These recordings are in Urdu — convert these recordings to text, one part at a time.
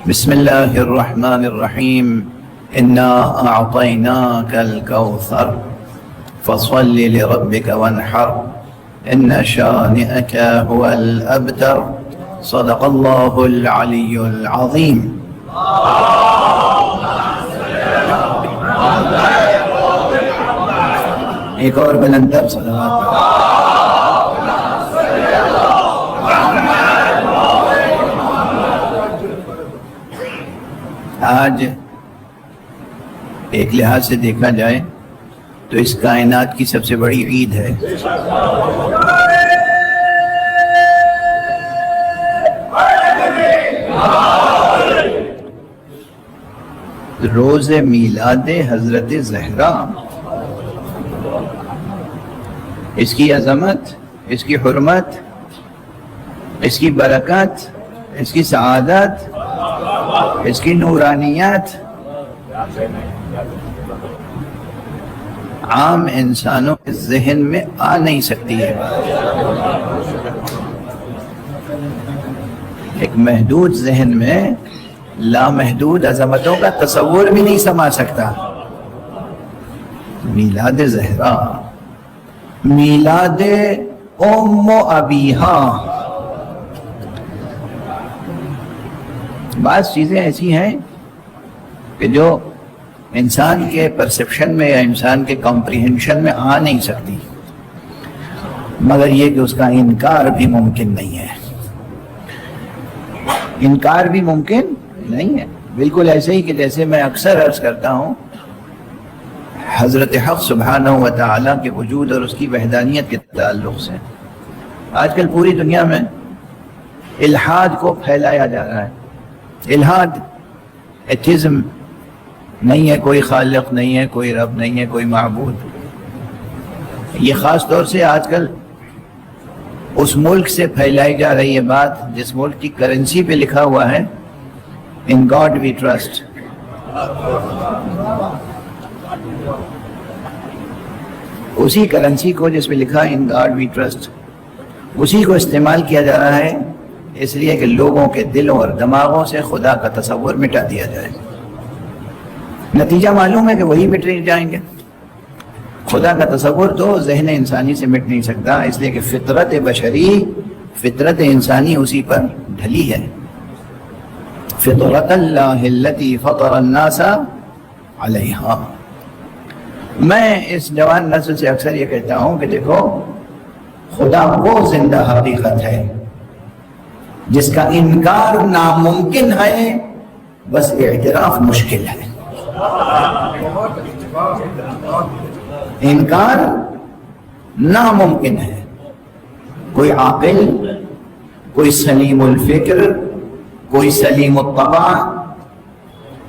بسم الله الرحمن الرحيم إنا أعطيناك الكوثر فصل لربك وانحر إن شانئك هو الأبتر صدق الله العلي العظيم. ایک اور بلندر صلوات. آج ایک لحاظ سے دیکھا جائے تو اس کائنات کی سب سے بڑی عید ہے. روز میلاد حضرت زہرا. اس کی عظمت، اس کی حرمت، اس کی برکت، اس کی سعادت، اس کی نورانیت عام انسانوں کے ذہن میں آ نہیں سکتی ہے. ایک محدود ذہن میں لامحدود عظمتوں کا تصور بھی نہیں سما سکتا. میلاد زہرا، میلاد ام ابیہا. بعض چیزیں ایسی ہیں کہ جو انسان کے پرسپشن میں یا انسان کے کمپریہنشن میں آ نہیں سکتی، مگر یہ کہ اس کا انکار بھی ممکن نہیں ہے. انکار بھی ممکن نہیں ہے. بالکل ایسے ہی کہ جیسے میں اکثر عرض کرتا ہوں حضرت حق سبحانہ و تعالیٰ کے وجود اور اس کی وحدانیت کے تعلق سے آج کل پوری دنیا میں الحاد کو پھیلایا جا رہا ہے. الحاد، ایتھزم، نہیں ہے کوئی خالق، نہیں ہے کوئی رب، نہیں ہے کوئی معبود. یہ خاص طور سے آج کل اس ملک سے پھیلائی جا رہی ہے بات جس ملک کی کرنسی پہ لکھا ہوا ہے In God we trust. اسی کرنسی کو جس پہ لکھا In God we trust، اسی کو استعمال کیا جا رہا ہے اس لیے کہ لوگوں کے دلوں اور دماغوں سے خدا کا تصور مٹا دیا جائے. نتیجہ معلوم ہے کہ وہی مٹ جائیں گے. خدا کا تصور تو ذہن انسانی سے مٹ نہیں سکتا، اس لیے کہ فطرت بشری، فطرت انسانی اسی پر ڈھلی ہے. فطرت اللہ التی فطر الناس علیہا. میں اس جوان نسل سے اکثر یہ کہتا ہوں کہ دیکھو، خدا وہ زندہ حقیقت ہے جس کا انکار ناممکن ہے، بس اعتراف مشکل ہے. انکار ناممکن ہے. کوئی عاقل، کوئی سلیم الفکر، کوئی سلیم الطبع،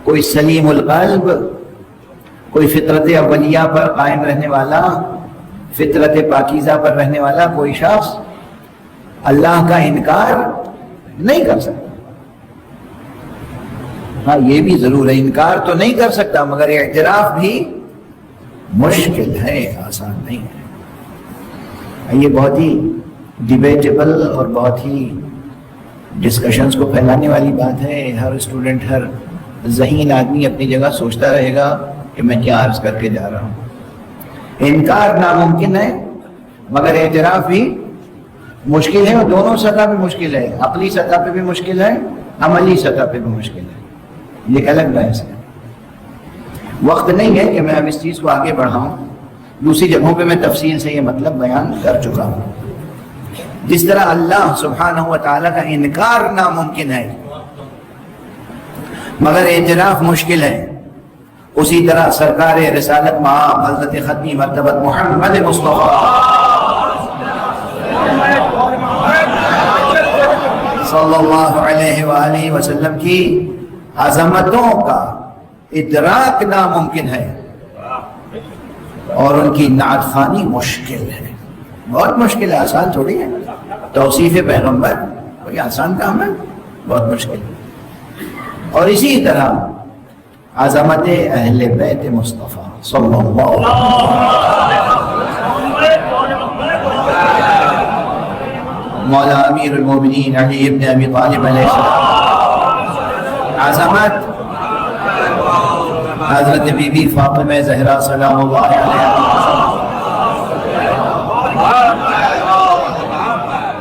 کوئی سلیم القلب، کوئی فطرت اولیہ پر قائم رہنے والا، فطرت پاکیزہ پر رہنے والا کوئی شخص اللہ کا انکار نہیں کر سکتا. ہاں یہ بھی ضرور ہے، انکار تو نہیں کر سکتا مگر اعتراف بھی مشکل ہے، آسان نہیں ہے. یہ بہت ہی ڈیبیٹیبل اور بہت ہی ڈسکشنز کو پھیلانے والی بات ہے. ہر اسٹوڈنٹ، ہر ذہین آدمی اپنی جگہ سوچتا رہے گا کہ میں کیا عرض کر کے جا رہا ہوں. انکار ناممکن ہے مگر اعتراف بھی مشکل ہے، اور دونوں سطح پہ مشکل ہے. عقلی سطح پہ بھی مشکل ہے، عملی سطح پہ بھی مشکل ہے. یہ الگ بحث ہے. وقت نہیں ہے کہ میں اب اس چیز کو آگے بڑھاؤں. دوسری جگہوں پہ میں تفصیل سے یہ مطلب بیان کر چکا ہوں. جس طرح اللہ سبحانہ و تعالیٰ کا انکار ناممکن ہے مگر اعتراف مشکل ہے، اسی طرح سرکار رسالت مآب حضرت ختمی مرتبت محمد مصطفیٰ صلی اللہ علیہ وآلہ وسلم کی عظمتوں کا ادراک ناممکن ہے اور ان کی نعت خوانی مشکل ہے. بہت مشکل ہے، آسان تھوڑی ہے. توصیف پیغمبر کوئی آسان کام ہے؟ بہت مشکل ہے. اور اسی طرح عظمت اہل بیت مصطفیٰ صلی اللہ علیہ مولا امیر المومنین علی ابن ابی طالب علیہ السلام، عظمت حضرت بی بی فاطمہ زہرا سلام اللہ علیہا،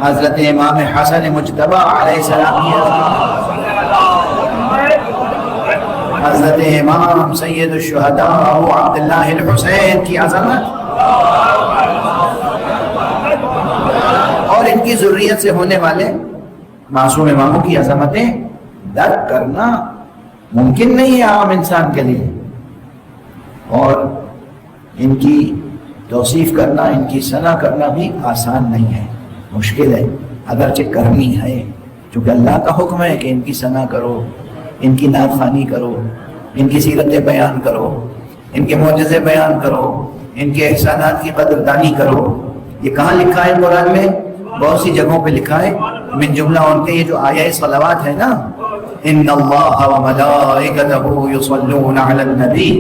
حضرت امام حسن مجتبی علیہ السلام کی عظمت، حضرت امام سید الشہداء ابو عبداللہ الحسین کی عظمت، اور ان کی ذریت سے ہونے والے معصوم اماموں کی عظمتیں درک کرنا ممکن نہیں ہے عام انسان کے لیے، اور ان کی توصیف کرنا، ان کی ثنا کرنا بھی آسان نہیں ہے، مشکل ہے، اگرچہ کرنی ہے، چونکہ اللہ کا حکم ہے کہ ان کی ثنا کرو، ان کی نعت خوانی کرو، ان کی سیرتیں بیان کرو، ان کے معجزے بیان کرو، ان کے احسانات کی قدردانی کرو۔ یہ کہاں لکھا ہے قرآن میں؟ بہت سی جگہوں پہ لکھا ہے، من جملہ ان کے یہ جو آیہ صلوات ہے نا، ان اللہ وملائکتہ یصلون علی النبی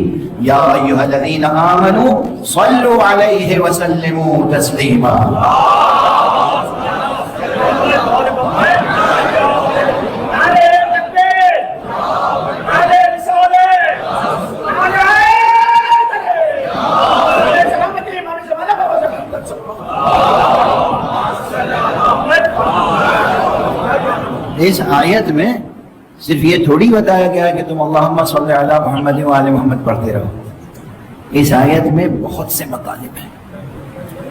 یا ایھا الذین آمنوا صلوا علیہ وسلموا تسلیما۔ اس آیت میں صرف یہ تھوڑی بتایا گیا ہے کہ تم اللہم صلی علی محمد وآل محمد پڑھتے رہو، اس آیت میں بہت سے مطالب ہیں۔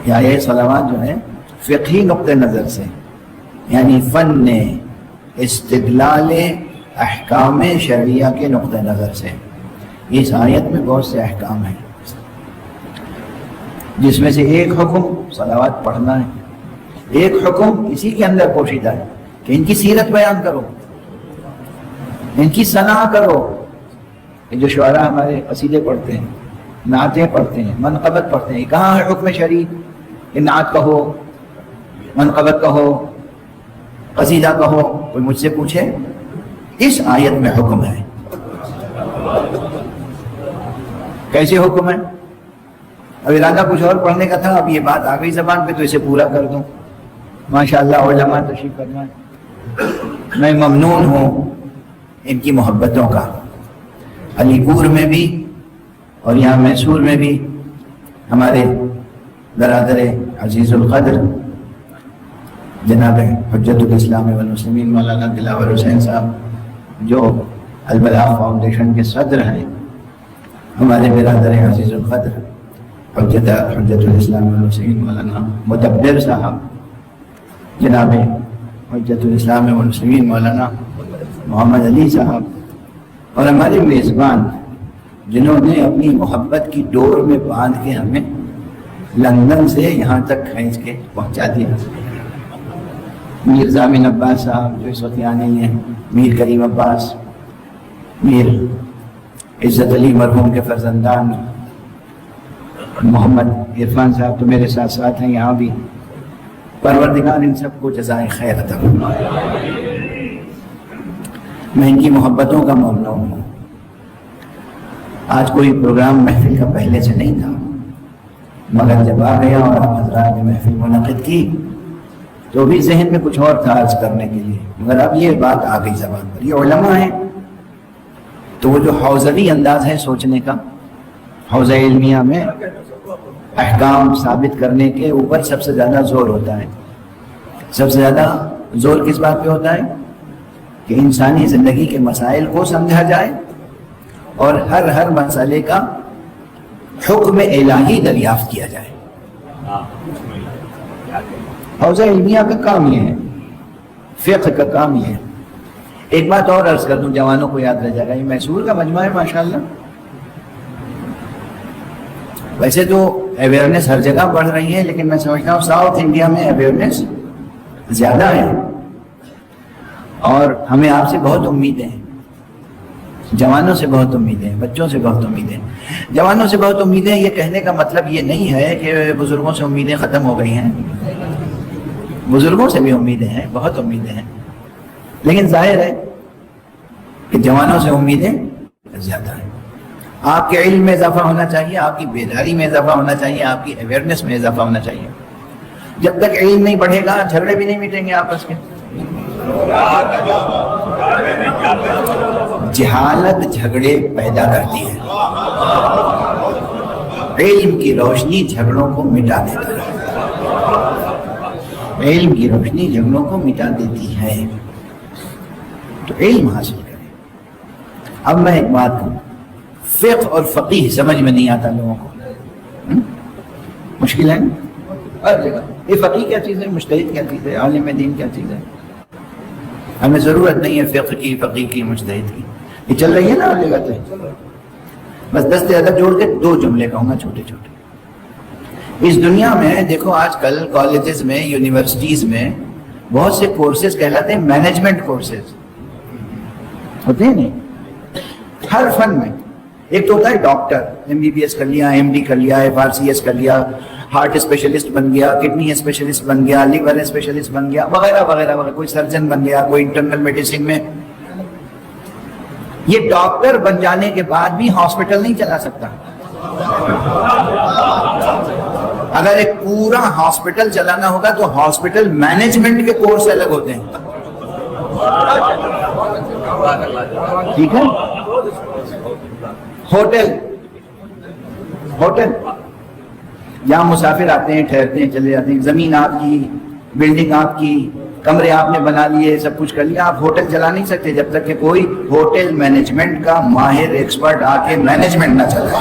یہ آیہ صلوات جو ہے فقہی نقطہ نظر سے، یعنی فن استدلال احکام شرعیہ کے نقطہ نظر سے اس آیت میں بہت سے احکام ہیں، جس میں سے ایک حکم صلوات پڑھنا ہے، ایک حکم اسی کے اندر پوشیدہ ہے کہ ان کی سیرت بیان کرو، ان کی ثنا کرو۔ یہ جو شعراء ہمارے قصیدے پڑھتے ہیں، نعتیں پڑھتے ہیں، منقبت پڑھتے ہیں، کہاں ہے حکم شرعی کہ نعت کہو، منقبت کہو، قصیدہ کہو؟ کوئی مجھ سے پوچھے؟ اس آیت میں حکم ہے۔ کیسے حکم ہے؟ اب ارادہ کچھ اور پڑھنے کا تھا، اب یہ بات آ گئی زبان پہ تو اسے پورا کر دوں۔ ماشاءاللہ علماء تشریف فرمائے، میں ممنون ہوں ان کی محبتوں کا۔ علی پور میں بھی اور یہاں میسور میں بھی ہمارے برادر عزیز القدر جناب حجت الاسلام والمسلمین مولانا دلاور حسین صاحب، جو البلاغ فاؤنڈیشن کے صدر ہیں، ہمارے برادر عزیز القدر حجت الاسلام والمسلمین مولانا مدبر صاحب، جناب حجت الاسلام والمسلمین مولانا محمد علی صاحب، اور ہمارے میزبان جنہوں نے اپنی محبت کی ڈور میں باندھ کے ہمیں لندن سے یہاں تک کھینچ کے پہنچا دیا۔ میر ضامن عباس صاحب جو اس وقت یہاں نہیں ہیں، میر کریم عباس، میر عزت علی مرحوم کے فرزندان، محمد عرفان صاحب تو میرے ساتھ ساتھ ہیں یہاں بھی۔ پروردگار ان سب کو جزائے خیر عطا فرمائے۔ میں ان کی محبتوں کا ممنون ہوں۔ آج کوئی پروگرام محفل کا پہلے سے نہیں تھا، مگر جب آ گیا اور آپ حضرات نے محفل منعقد کی تو بھی ذہن میں کچھ اور تھا عرض کرنے کے لیے، مگر اب یہ بات آ گئی زبان پر۔ یہ علماء ہیں تو وہ جو حوزوی انداز ہے سوچنے کا، حوزہ علمیہ میں احکام ثابت کرنے کے اوپر سب سے زیادہ زور ہوتا ہے۔ سب سے زیادہ زور کس بات پہ ہوتا ہے؟ کہ انسانی زندگی کے مسائل کو سمجھا جائے اور ہر مسئلے کا حکم الہی دریافت کیا جائے۔ حوزہ علمیہ کا کام یہ ہے، فقہ کا کام یہ ہے۔ ایک بات اور عرض کر دوں، جوانوں کو یاد رہ جائے گا، یہ میسور کا مجمع ہے ماشاءاللہ۔ ویسے تو اویئرنیس ہر جگہ بڑھ رہی ہے، لیکن میں سمجھتا ہوں ساؤتھ انڈیا میں اویئرنیس زیادہ ہے، اور ہمیں آپ سے بہت امیدیں ہیں، جوانوں سے بہت امیدیں ہیں، بچوں سے بہت امیدیں ہیں۔ جوانوں سے بہت امیدیں، یہ کہنے کا مطلب یہ نہیں ہے کہ بزرگوں سے امیدیں ختم ہو گئی ہیں، بزرگوں سے بھی امیدیں ہیں، بہت امیدیں ہیں، لیکن ظاہر ہے کہ جوانوں سے امیدیں زیادہ ہیں۔ آپ کے علم میں اضافہ ہونا چاہیے، آپ کی بیداری میں اضافہ ہونا چاہیے، آپ کی اویئرنیس میں اضافہ ہونا چاہیے۔ جب تک علم نہیں بڑھے گا جھگڑے بھی نہیں مٹیں گے آپس کے۔ جہالت جھگڑے پیدا کرتی ہے، علم کی روشنی جھگڑوں کو مٹا دیتی ہے، علم کی روشنی جھگڑوں کو مٹا دیتی ہے۔ تو علم حاصل کریں۔ اب میں ایک بات کہوں، فقہ اور فقیہ سمجھ میں نہیں آتا لوگوں کو، مشکل ہے ہر جگہ۔ یہ فقیہ کیا چیز ہے، مجتہد کیا چیز ہے، عالم دین کیا چیز ہے؟ ہمیں ضرورت نہیں ہے فقہ کی، فقیہ کی، مجتہد کی، یہ چل رہی ہے نا ہر جگہ سے۔ بس 10 سے زیادہ جوڑ کے 2 جملے کہوں گا چھوٹے چھوٹے۔ اس دنیا میں دیکھو آج کل کالجز میں، یونیورسٹیز میں بہت سے کورسز کہلاتے ہیں مینجمنٹ کورسز، ہوتے ہیں نہیں؟ ہر فن میں ایک تو ہوتا ہے ڈاکٹر، MBBS کر لیا، MD کر لیا، FRCS کر لیا، ہارٹ اسپیشلسٹ بن گیا، کڈنی اسپیشلسٹ بن گیا، لیور اسپیشلسٹ بن گیا، وغیرہ وغیرہ وغیرہ، کوئی سرجن بن گیا، کوئی انٹرنل میڈیسن میں۔ یہ ڈاکٹر بن جانے کے بعد بھی ہاسپٹل نہیں چلا سکتا۔ اگر ایک پورا ہاسپٹل چلانا ہوگا تو ہاسپٹل مینجمنٹ کے کورس الگ ہوتے ہیں، ٹھیک ہے؟ ہوٹل یہاں مسافر آتے ہیں، ٹھہرتے ہیں، چلے جاتے ہیں، زمین آپ کی، بلڈنگ آپ کی، کمرے آپ نے بنا لیے، سب کچھ کر لیا، آپ ہوٹل چلا نہیں سکتے جب تک کہ کوئی ہوٹل مینجمنٹ کا ماہر ایکسپرٹ آ کے مینجمنٹ نہ چلائے۔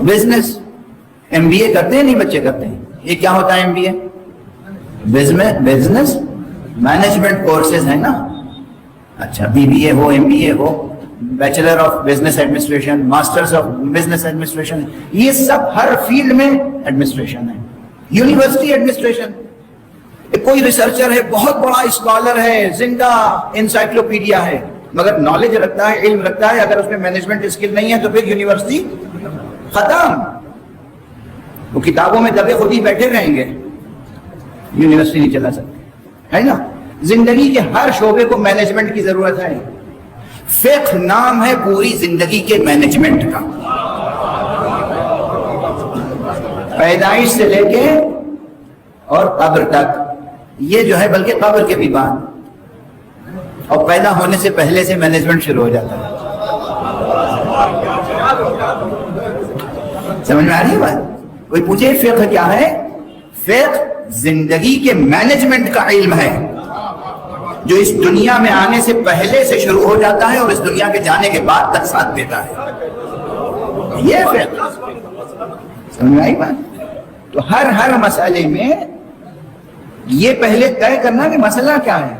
بزنس MBA کرتے ہیں، نہیں بچے کرتے ہیں، یہ کیا ہوتا ہے MBA؟ بزنس مینجمنٹ کورسز ہیں نا۔ اچھا BBA who, MBA who, bachelor of business administration, masters of business administration, یہ سب ہر فیلڈ میں ایڈمنسٹریشن ہے۔ یونیورسٹی ایڈمنسٹریشن، کوئی ریسرچر ہے، بہت بڑا اسکالر ہے، زندہ انسائکلوپیڈیا ہے، مگر نالج رکھتا ہے، علم رکھتا ہے، اگر اس میں مینجمنٹ اسکل نہیں ہے تو پھر یونیورسٹی ختم، وہ کتابوں میں دبے خود ہی بیٹھے رہیں گے، یونیورسٹی نہیں چلا سکتے، ہے نا؟ زندگی کے ہر شعبے کو مینجمنٹ کی ضرورت ہے۔ فقہ نام ہے پوری زندگی کے مینجمنٹ کا، پیدائش سے لے کے اور قبر تک، یہ جو ہے بلکہ قبر کے بھی بعد، اور پیدا ہونے سے پہلے سے مینجمنٹ شروع ہو جاتا ہے۔ سمجھ میں آ رہی ہے بات؟ کوئی پوچھے فقہ کیا ہے؟ فقہ زندگی کے مینجمنٹ کا علم ہے، جو اس دنیا میں آنے سے پہلے سے شروع ہو جاتا ہے اور اس دنیا کے جانے کے بعد تک ساتھ دیتا ہے، یہ فقہ۔ سمجھ میں آئی بات؟ تو ہر مسئلے میں یہ پہلے طے کرنا کہ مسئلہ کیا ہے۔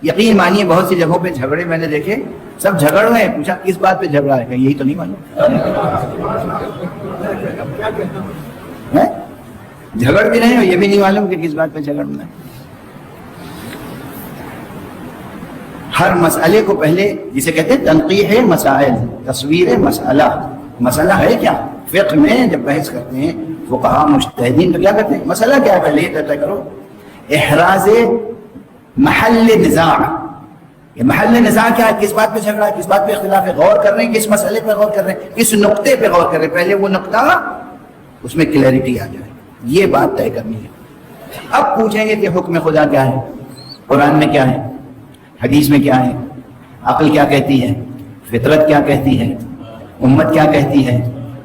یقین مانیے بہت سی جگہوں پہ جھگڑے میں نے دیکھے، سب جھگڑ رہے ہیں، پوچھا کس بات پہ جھگڑا ہے، کہ یہی تو نہیں معلوم، جھگڑ بھی رہے ہیں اور یہ بھی نہیں معلوم کہ کس بات پہ جھگڑنا ہے۔ ہر مسئلے کو پہلے جسے کہتے ہیں تنقیح مسائل، تصویر مسئلہ، مسئلہ ہے کیا؟ فقہ میں جب بحث کرتے ہیں فقہاء مجتہدین تو کیا کرتے ہیں؟ مسئلہ کیا ہے پہلے یہ طے کرو۔ احراز محل نزاع، یہ محل نزاع کیا ہے؟ کس بات پہ جھگڑا ہے، کس بات پہ اختلاف ہے، غور کر رہے ہیں، کس مسئلے پہ غور کر رہے ہیں، کس نقطے پہ غور کر رہے ہیں، پہلے وہ نقطہ اس میں کلیئرٹی آ جائے، یہ بات طے کرنی ہے۔ اب پوچھیں گے کہ حکم خدا کیا ہے، قرآن میں کیا ہے، حدیث میں کیا ہے، عقل کیا کہتی ہے، فطرت کیا کہتی ہے، امت کیا کہتی ہے،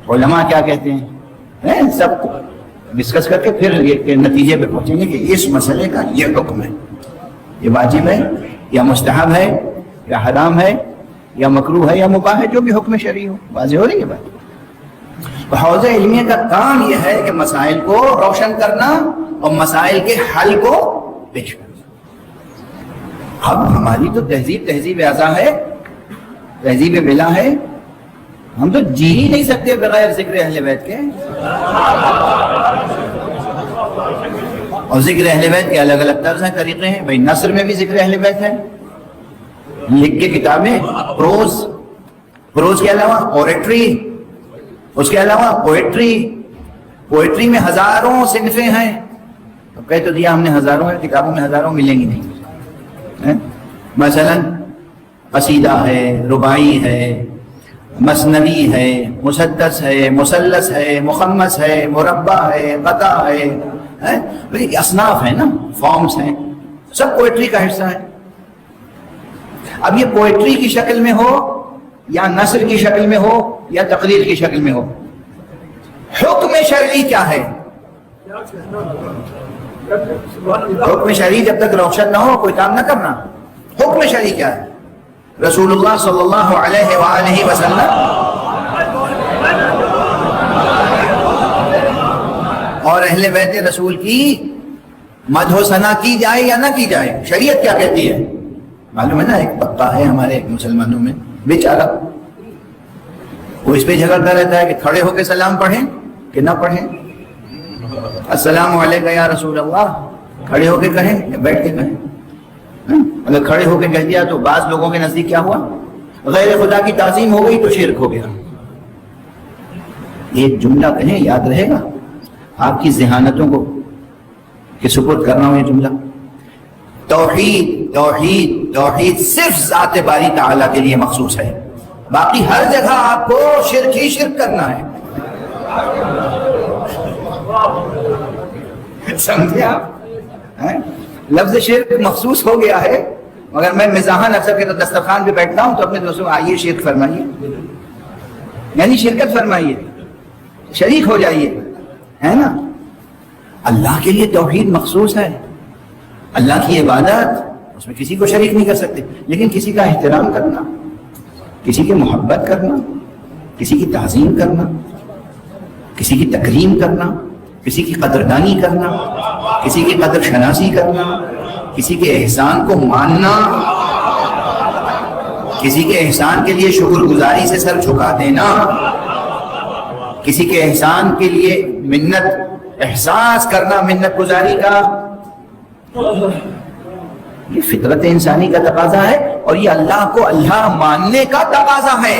علماء کیا کہتے ہیں، سب کو ڈسکس کر کے پھر یہ نتیجے پہ پہنچیں گے کہ اس مسئلے کا یہ حکم ہے، یہ واجب ہے یا مستحب ہے یا حرام ہے یا مکروہ ہے یا مباح ہے، جو بھی حکم شرعی ہو۔ واضح ہو رہی ہے بات؟ تو حوزہ علمیہ کا کام یہ ہے کہ مسائل کو روشن کرنا اور مسائل کے حل کو پیش کرنا۔ اب ہماری تو تہذیب اعضاء ہے، تہذیب بلا ہے، ہم تو جی ہی نہیں سکتے بغیر ذکر اہل بیت کے، اور ذکر اہل بیت کے الگ الگ طرز ہیں، طریقے ہیں۔ بھائی نثر میں بھی ذکر اہل بیت ہے، لکھ کے کتابیں، پروز کے علاوہ اوریٹری، اس کے علاوہ پوئٹری میں ہزاروں صنفیں ہیں، تو کہہ تو دیا ہم نے ہزاروں ہیں، کتابوں میں ہزاروں ملیں گی نہیں۔ مثلا قصیدہ ہے، رباعی ہے، مثنوی ہے، مسدس ہے، مثلث ہے، مخمس ہے، مربع ہے، قطع ہے، اصناف ہیں نا، فارمز ہیں، سب پوئٹری کا حصہ ہے. اب یہ پوئٹری کی شکل میں ہو یا نثر کی شکل میں ہو یا تقریر کی شکل میں ہو، حکم شرعی کیا ہے؟ حکم شرعی جب تک روشن نہ ہو کوئی کام نہ کرنا. حکم شرعی کیا ہے؟ رسول اللہ صلی اللہ علیہ وآلہ وسلم اور اہل بیت رسول کی مدح و ثنا کی جائے یا نہ کی جائے، شریعت کیا کہتی ہے؟ معلوم ہے نا، ایک طبقہ ہے ہمارے مسلمانوں میں بیچارہ، وہ اس پہ جھگڑتا رہتا ہے کہ کھڑے ہو کے سلام پڑھیں کہ نہ پڑھیں. السلام علیکم یا رسول اللہ کھڑے ہو کے کہیں یا بیٹھ کے کہیں؟ اگر کھڑے ہو کے کہہ دیا تو بعض لوگوں کے نزدیک کیا ہوا؟ غیر خدا کی تعظیم ہو گئی تو شرک ہو گیا. یہ جملہ کہیں یاد رہے گا آپ کی ذہانتوں کو کہ سپرد کرنا ہو یہ جملہ. توحید توحید توحید صرف ذات باری تعالیٰ کے لیے مخصوص ہے، باقی ہر جگہ آپ کو شرک ہی شرک کرنا ہے. سمجھے آپ؟ لفظ شرک مخصوص ہو گیا ہے، مگر میں مزاحاً اکثر کے دسترخوان پہ بیٹھتا ہوں تو اپنے دوستوں آئیے شرک فرمائیے، یعنی شرکت فرمائیے، شریک ہو جائیے، ہے نا. اللہ کے لیے توحید مخصوص ہے، اللہ کی عبادت اس میں کسی کو شریک نہیں کر سکتے. لیکن کسی کا احترام کرنا، کسی کی محبت کرنا، کسی کی تعظیم کرنا، کسی کی تکریم کرنا، کسی کی قدردانی کرنا، کسی کی قدر شناسی کرنا، کسی کے احسان کو ماننا، کسی کے احسان کے لیے شکر گزاری سے سر جھکا دینا، کسی کے احسان کے لیے منت احساس کرنا، منت گزاری کا، یہ فطرت انسانی کا تقاضا ہے اور یہ اللہ کو اللہ ماننے کا تقاضا ہے.